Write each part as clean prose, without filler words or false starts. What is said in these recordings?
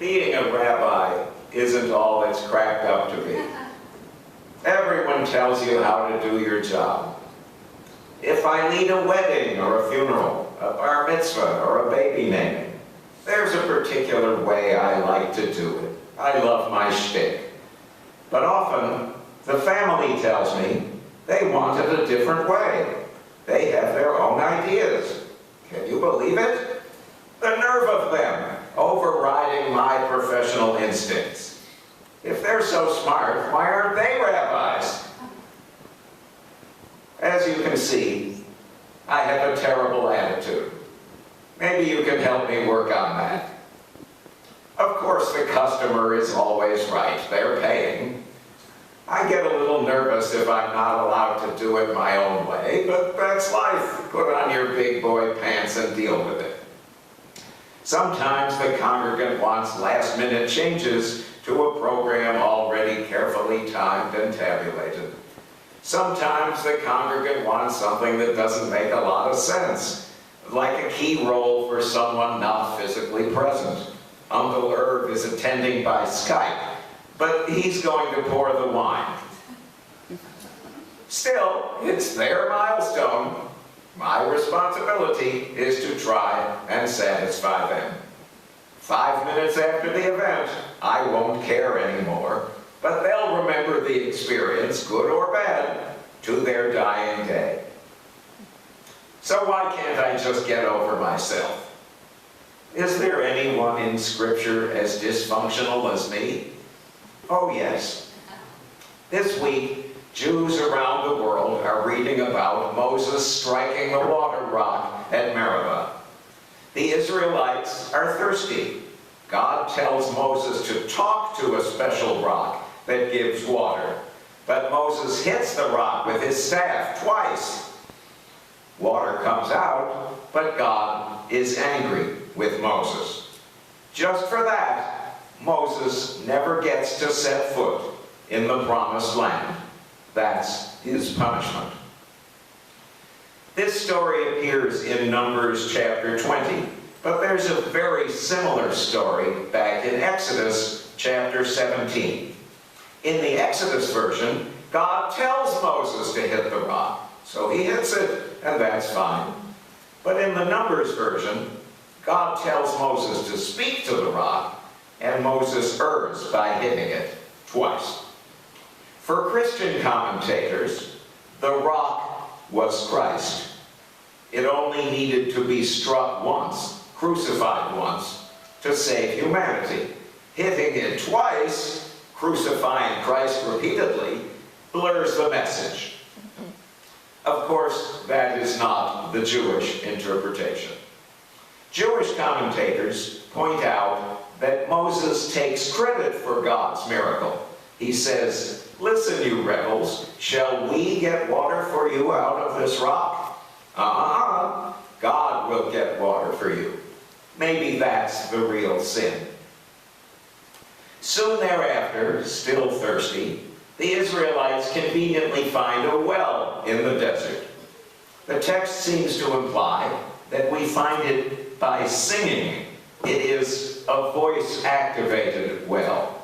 Being a rabbi isn't all it's cracked up to be. Everyone tells you how to do your job. If I lead a wedding or a funeral, a bar mitzvah or a baby naming, there's a particular way I like to do it. I love my shtick. But often, the family tells me they want it a different way. They have their own ideas. Can you believe it? The nerve of them overriding my professional instincts. If they're so smart, why aren't they rabbis? As you can see, I have a terrible attitude. Maybe you can help me work on that. Of course, the customer is always right. They're paying. I get a little nervous if I'm not allowed to do it my own way, but that's life. Put on your big boy pants and deal with it. Sometimes the congregant wants last-minute changes to a program already carefully timed and tabulated. Sometimes the congregant wants something that doesn't make a lot of sense, like a key role for someone not physically present. Uncle Irv is attending by Skype, but he's going to pour the wine. Still, it's their milestone. My responsibility is to try and satisfy them. 5 minutes after the event, I won't care anymore, but they'll remember the experience, good or bad, to their dying day. So why can't I just get over myself? Is there anyone in Scripture as dysfunctional as me? Oh yes. This week, Jews around the world are reading about Moses striking the water rock at Meribah. The Israelites are thirsty. God tells Moses to talk to a special rock that gives water, but Moses hits the rock with his staff twice. Water comes out, but God is angry with Moses. Just for that, Moses never gets to set foot in the promised land. That's his punishment. This story appears in Numbers chapter 20, but there's a very similar story back in Exodus chapter 17. In the Exodus version, God tells Moses to hit the rock, so he hits it, and that's fine. But in the Numbers version, God tells Moses to speak to the rock, and Moses errs by hitting it twice. For Christian commentators, the rock was Christ. It only needed to be struck once, crucified once, to save humanity. Hitting it twice, crucifying Christ repeatedly, blurs the message. Of course, that is not the Jewish interpretation. Jewish commentators point out that Moses takes credit for God's miracle. He says, "Listen, you rebels, shall we get water for you out of this rock?" God will get water for you. Maybe that's the real sin. Soon thereafter, still thirsty, the Israelites conveniently find a well in the desert. The text seems to imply that we find it by singing. It is a voice-activated well.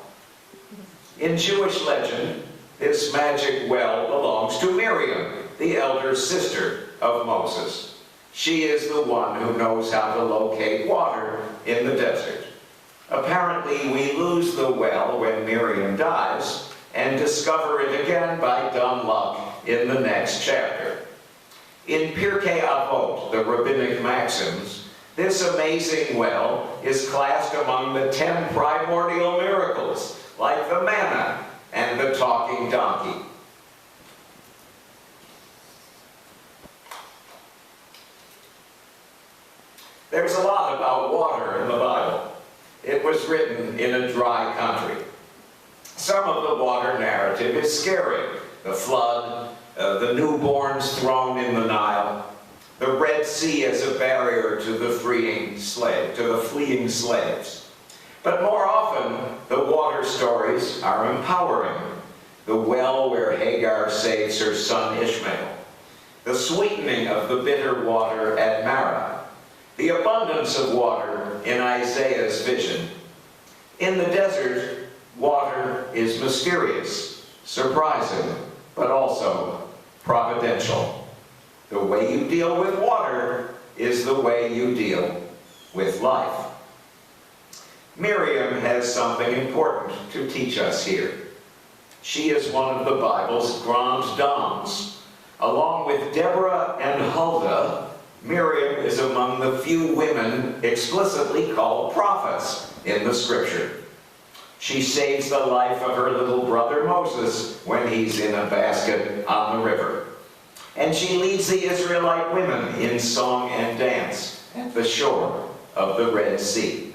In Jewish legend, this magic well belongs to Miriam, the elder sister of Moses. She is the one who knows how to locate water in the desert. Apparently, we lose the well when Miriam dies and discover it again by dumb luck in the next chapter. In Pirkei Avot, the rabbinic maxims, this amazing well is classed among the 10 primordial miracles, like the manna and the talking donkey. There's a lot about water in the Bible. It was written in a dry country. Some of the water narrative is scary. The flood, the newborns thrown in the Nile, the Red Sea as a barrier to the fleeing slaves. But more often, the water stories are empowering. The well where Hagar saves her son Ishmael, the sweetening of the bitter water at Marah, the abundance of water in Isaiah's vision. In the desert, water is mysterious, surprising, but also providential. The way you deal with water is the way you deal with life. Miriam has something important to teach us here. She is one of the Bible's grandes dames. Along with Deborah and Huldah, Miriam is among the few women explicitly called prophets in the Scripture. She saves the life of her little brother Moses when he's in a basket on the river. And she leads the Israelite women in song and dance at the shore of the Red Sea.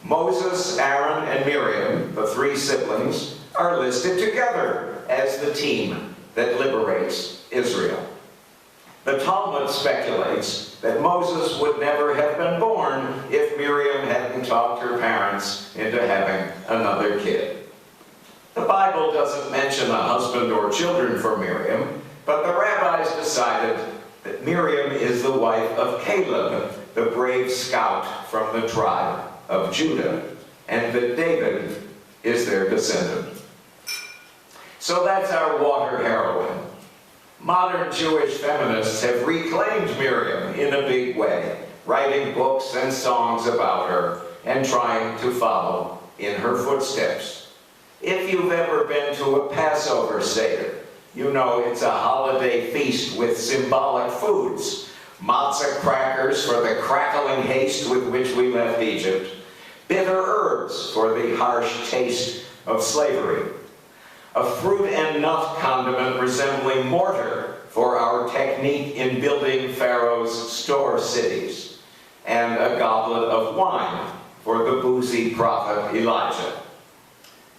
Moses, Aaron, and Miriam, the three siblings, are listed together as the team that liberates Israel. The Talmud speculates that Moses would never have been born if Miriam hadn't talked her parents into having another kid. The Bible doesn't mention a husband or children for Miriam, but the rabbis decided that Miriam is the wife of Caleb, the brave scout from the tribe of Judah, and that David is their descendant. So that's our water heroine. Modern Jewish feminists have reclaimed Miriam in a big way, writing books and songs about her and trying to follow in her footsteps. If you've ever been to a Passover Seder, you know it's a holiday feast with symbolic foods. Matzah crackers for the crackling haste with which we left Egypt. Bitter herbs for the harsh taste of slavery. A fruit and nut condiment resembling mortar for our technique in building Pharaoh's store cities. And a goblet of wine for the boozy prophet Elijah.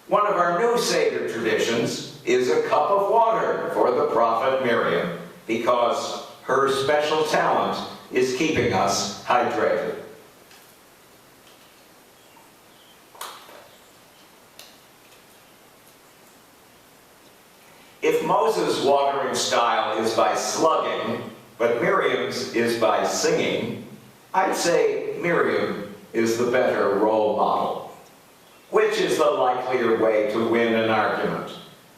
One of our new Seder traditions is a cup of water for the prophet Miriam, because her special talent is keeping us hydrated. If Moses' watering style is by slugging, but Miriam's is by singing, I'd say Miriam is the better role model. Which is the likelier way to win an argument?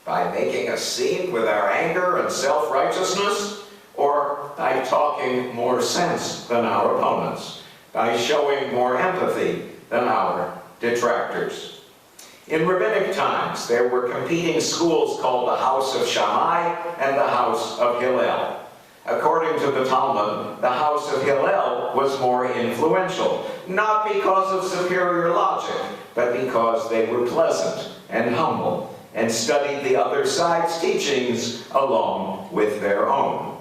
By making a scene with our anger and self-righteousness, or by talking more sense than our opponents, by showing more empathy than our detractors? In rabbinic times, there were competing schools called the House of Shammai and the House of Hillel. According to the Talmud, the House of Hillel was more influential, not because of superior logic, but because they were pleasant and humble and studied the other side's teachings along with their own.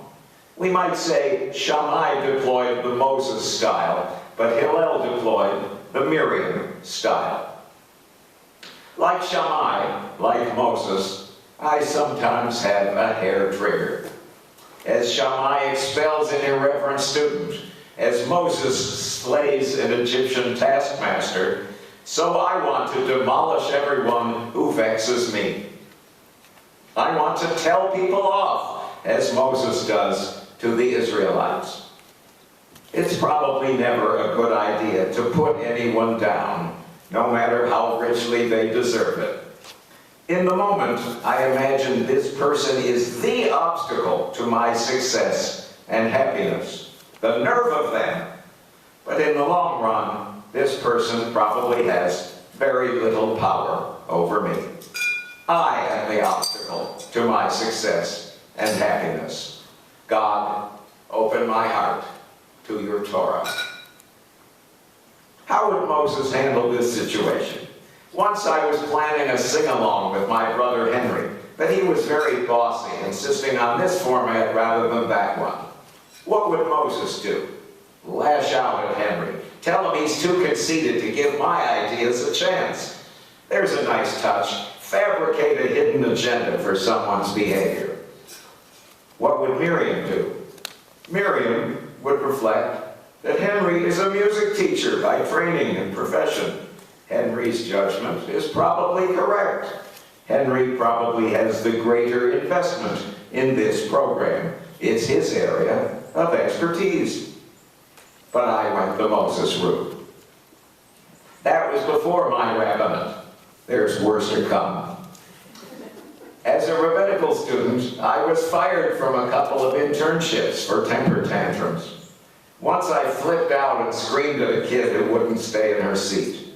We might say Shammai deployed the Moses style, but Hillel deployed the Miriam style. Like Shammai, like Moses, I sometimes have a hair trigger. As Shammai expels an irreverent student, as Moses slays an Egyptian taskmaster, so I want to demolish everyone who vexes me. I want to tell people off, as Moses does to the Israelites. It's probably never a good idea to put anyone down, no matter how richly they deserve it. In the moment, I imagine this person is the obstacle to my success and happiness, the nerve of them. But in the long run, this person probably has very little power over me. I am the obstacle to my success and happiness. God, open my heart to your Torah. How would Moses handle this situation? Once I was planning a sing-along with my brother Henry, but he was very bossy, insisting on this format rather than that one. What would Moses do? Lash out at Henry. Tell him he's too conceited to give my ideas a chance. There's a nice touch. Fabricate a hidden agenda for someone's behavior. What would Miriam do? Miriam would reflect that Henry is a music teacher by training and profession. Henry's judgment is probably correct. Henry probably has the greater investment in this program. It's his area of expertise. But I went the Moses route. That was before my rabbinate. There's worse to come. As a rabbinical student, I was fired from a couple of internships for temper tantrums. Once I flipped out and screamed at a kid who wouldn't stay in her seat.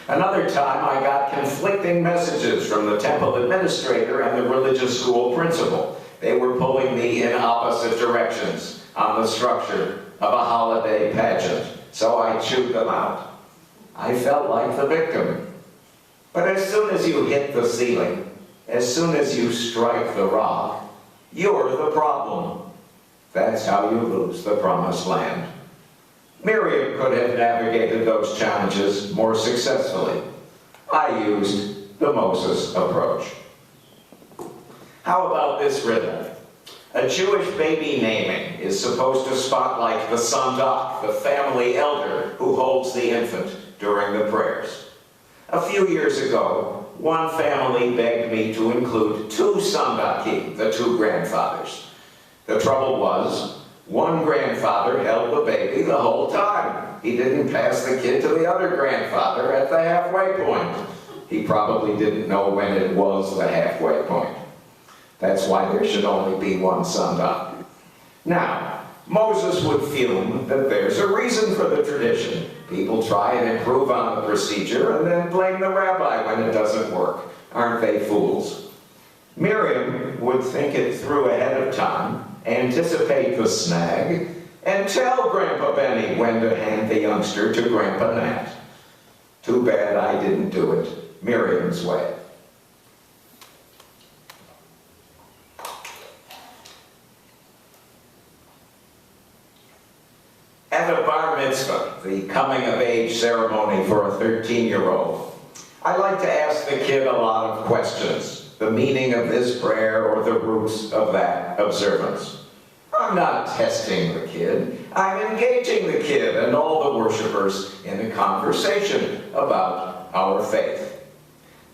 Another time, I got conflicting messages from the temple administrator and the religious school principal. They were pulling me in opposite directions on the structure of a holiday pageant, so I chewed them out. I felt like the victim. But as soon as you hit the ceiling, as soon as you strike the rock, you're the problem. That's how you lose the promised land. Miriam could have navigated those challenges more successfully. I used the Moses approach. How about this riddle? A Jewish baby naming is supposed to spotlight the sandak, the family elder who holds the infant during the prayers. A few years ago, one family begged me to include two sandakim, the two grandfathers. The trouble was, one grandfather held the baby the whole time. He didn't pass the kid to the other grandfather at the halfway point. He probably didn't know when it was the halfway point. That's why there should only be one sandak. Now, Moses would fume that there's a reason for the tradition. People try and improve on the procedure and then blame the rabbi when it doesn't work. Aren't they fools? Miriam would think it through ahead of time, anticipate the snag, and tell Grandpa Benny when to hand the youngster to Grandpa Nat. Too bad I didn't do it Miriam's way. At a bar mitzvah, the coming-of-age ceremony for a 13-year-old, I like to ask the kid a lot of questions, the meaning of this prayer or the roots of that observance. I'm not testing the kid, I'm engaging the kid and all the worshipers in a conversation about our faith.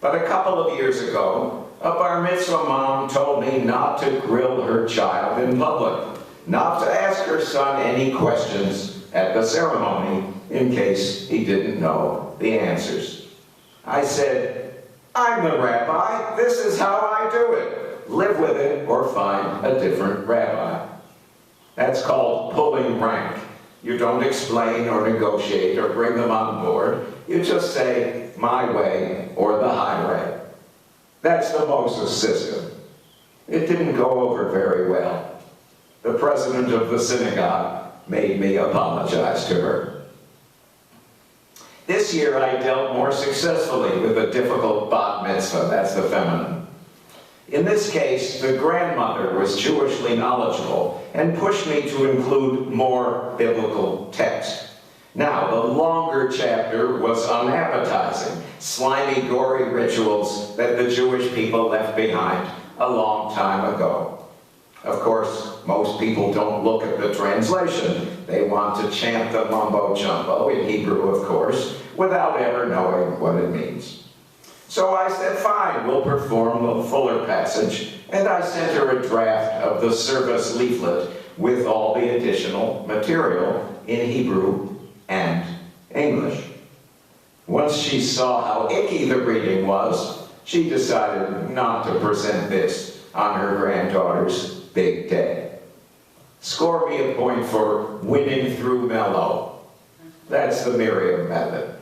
But a couple of years ago, a bar mitzvah mom told me not to grill her child in public, not to ask her son any questions at the ceremony in case he didn't know the answers. I said, I'm the rabbi, this is how I do it. Live with it or find a different rabbi. That's called pulling rank. You don't explain or negotiate or bring them on board. You just say, my way or the highway. That's the Moses system. It didn't go over very well. The president of the synagogue made me apologize to her. This year I dealt more successfully with a difficult bat mitzvah, that's the feminine. In this case, the grandmother was Jewishly knowledgeable and pushed me to include more biblical text. Now, the longer chapter was unappetizing, slimy, gory rituals that the Jewish people left behind a long time ago. Of course, most people don't look at the translation. They want to chant the mumbo-jumbo, in Hebrew of course, without ever knowing what it means. So I said, fine, we'll perform the fuller passage, and I sent her a draft of the service leaflet with all the additional material in Hebrew and English. Once she saw how icky the reading was, she decided not to present this on her granddaughter's big day. Score me a point for winning through mellow. That's the Miriam method.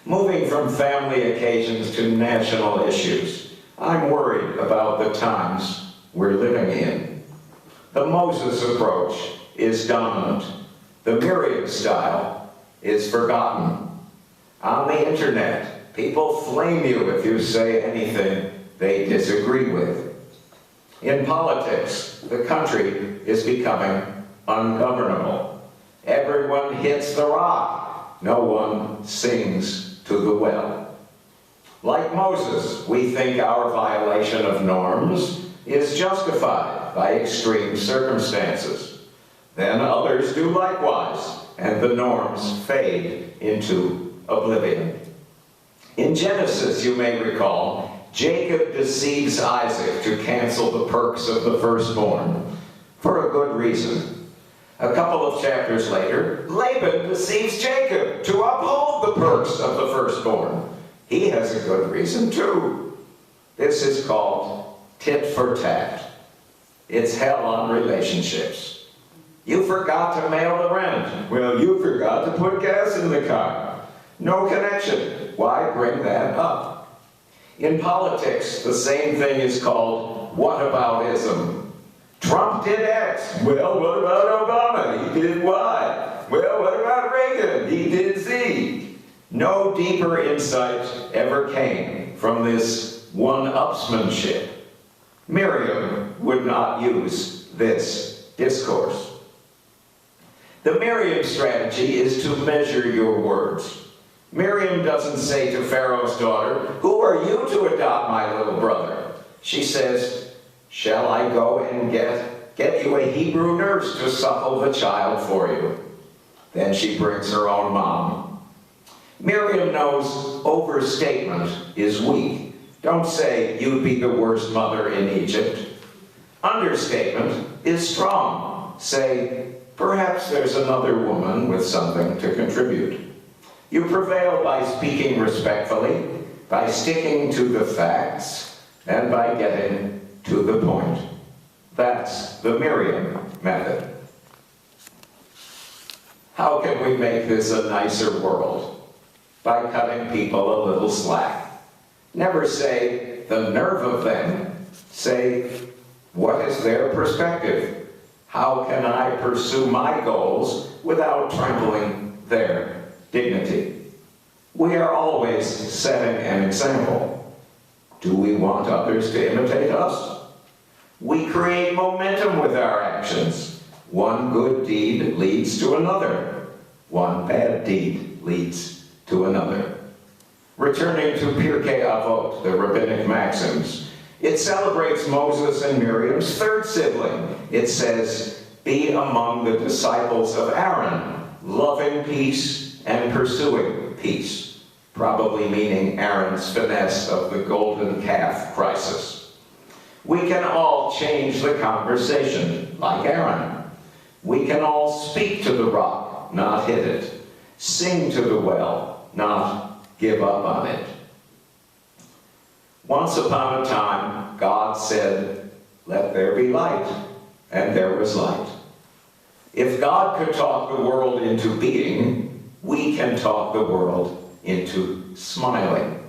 Moving from family occasions to national issues, I'm worried about the times we're living in. The Moses approach is dominant. The Miriam style is forgotten. On the internet, people flame you if you say anything they disagree with. In politics, the country is becoming ungovernable. Everyone hits the rock. No one sings to the well. Like Moses, we think our violation of norms is justified by extreme circumstances. Then others do likewise, and the norms fade into oblivion. In Genesis, you may recall, Jacob deceives Isaac to cancel the perks of the firstborn, for a good reason. A couple of chapters later, Laban deceives Jacob to uphold the perks of the firstborn. He has a good reason too. This is called tit for tat. It's hell on relationships. You forgot to mail the rent. Well, you forgot to put gas in the car. No connection. Why bring that up? In politics, the same thing is called whataboutism. Trump did X. Well, what about Obama? He did Y. Well, what about Reagan? He did Z. No deeper insight ever came from this one-upsmanship. Miriam would not use this discourse. The Miriam strategy is to measure your words. Miriam doesn't say to Pharaoh's daughter, "Who are you to adopt my little brother?" She says, "Shall I go and get you a Hebrew nurse to suckle the child for you?" Then she brings her own mom. Miriam knows overstatement is weak. Don't say, "You'd be the worst mother in Egypt." Understatement is strong. Say, "Perhaps there's another woman with something to contribute." You prevail by speaking respectfully, by sticking to the facts, and by getting to the point. That's the Miriam method. How can we make this a nicer world? By cutting people a little slack. Never say, "The nerve of them." Say, "What is their perspective? How can I pursue my goals without trampling their dignity?" We are always setting an example. Do we want others to imitate us? We create momentum with our actions. One good deed leads to another. One bad deed leads to another. Returning to Pirkei Avot, the rabbinic maxims, it celebrates Moses and Miriam's third sibling. It says, "Be among the disciples of Aaron, loving peace and pursuing peace," probably meaning Aaron's finesse of the golden calf crisis. We can all change the conversation, like Aaron. We can all speak to the rock, not hit it. Sing to the well, not give up on it. Once upon a time, God said, "Let there be light," and there was light. If God could talk the world into being, we can talk the world into smiling.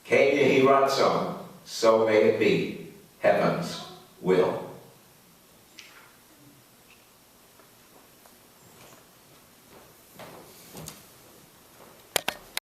Kei yehi ratzon, so may it be, heaven's will.